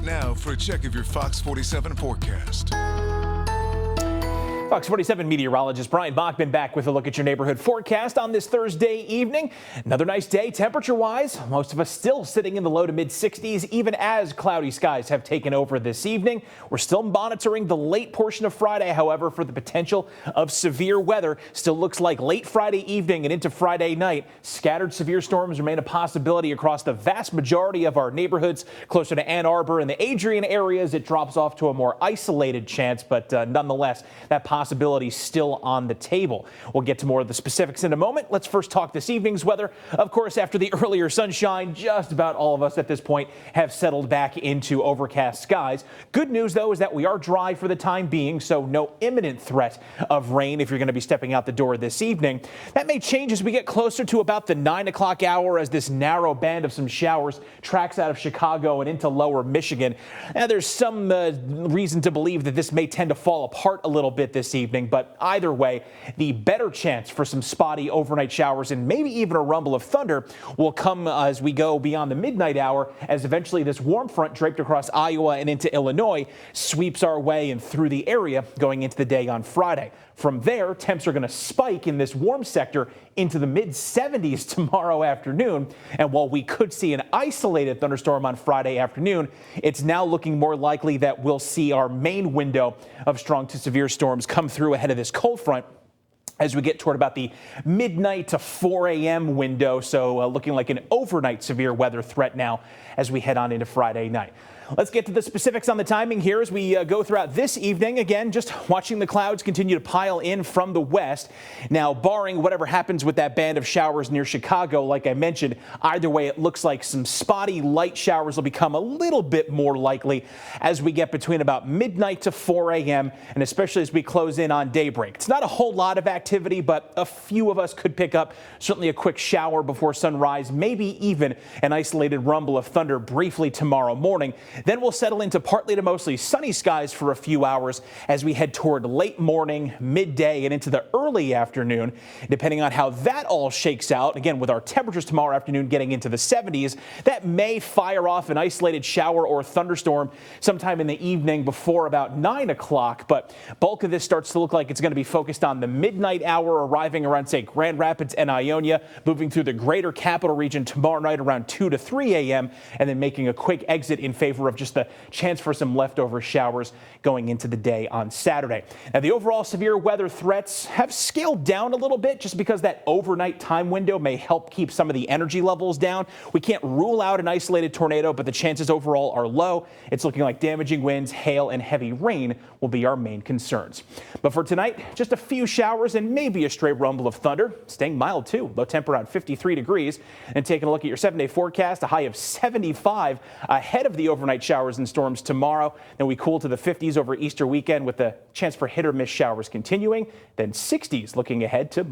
Now for a check of your Fox 47 forecast. Fox 47 meteorologist Brian Bachman back with a look at your neighborhood forecast on this Thursday evening. Another nice day temperature-wise. Most of us still sitting in the low to mid-60s, even as cloudy skies have taken over this evening. We're still monitoring the late portion of Friday, however, for the potential of severe weather. Still looks like late Friday evening and into Friday night. Scattered severe storms remain a possibility across the vast majority of our neighborhoods. Closer to Ann Arbor and the Adrian areas, it drops off to a more isolated chance, but nonetheless, that possibility still on the table. We'll get to more of the specifics in a moment. Let's first talk this evening's weather. Of course, after the earlier sunshine, just about all of us at this point have settled back into overcast skies. Good news, though, is that we are dry for the time being, so no imminent threat of rain if you're going to be stepping out the door this evening. That may change as we get closer to about the 9 o'clock hour as this narrow band of some showers tracks out of Chicago and into lower Michigan. Now, there's some reason to believe that this may tend to fall apart a little bit this evening, but either way, the better chance for some spotty overnight showers and maybe even a rumble of thunder will come as we go beyond the midnight hour, as eventually this warm front draped across Iowa and into Illinois sweeps our way and through the area going into the day on Friday. From there, temps are going to spike in this warm sector into the mid-70s tomorrow afternoon. And while we could see an isolated thunderstorm on Friday afternoon, it's now looking more likely that we'll see our main window of strong to severe storms come through ahead of this cold front as we get toward about the midnight to 4 a.m. window. So looking like an overnight severe weather threat now as we head on into Friday night. Let's get to the specifics on the timing here as we go throughout this evening. Again, just watching the clouds continue to pile in from the west. Now, barring whatever happens with that band of showers near Chicago, like I mentioned, either way, it looks like some spotty light showers will become a little bit more likely as we get between about midnight to 4 a.m. and especially as we close in on daybreak. It's not a whole lot of activity, but a few of us could pick up certainly a quick shower before sunrise, maybe even an isolated rumble of thunder briefly tomorrow morning. Then we'll settle into partly to mostly sunny skies for a few hours as we head toward late morning, midday, and into the early afternoon. Depending on how that all shakes out, again, with our temperatures tomorrow afternoon getting into the 70s, that may fire off an isolated shower or thunderstorm sometime in the evening before about 9 o'clock. But bulk of this starts to look like it's going to be focused on the midnight hour, arriving around, say, Grand Rapids and Ionia, moving through the greater capital region tomorrow night around 2 to 3 a.m., and then making a quick exit in favor of just the chance for some leftover showers going into the day on Saturday. Now, the overall severe weather threats have scaled down a little bit just because that overnight time window may help keep some of the energy levels down. We can't rule out an isolated tornado, but the chances overall are low. It's looking like damaging winds, hail, and heavy rain will be our main concerns. But for tonight, just a few showers and maybe a stray rumble of thunder. Staying mild, too. Low temp around 53 degrees. And taking a look at your 7-day forecast, a high of 75 ahead of the overnight showers and storms tomorrow. Then we cool to the 50s over Easter weekend with the chance for hit or miss showers continuing. Then 60s looking ahead to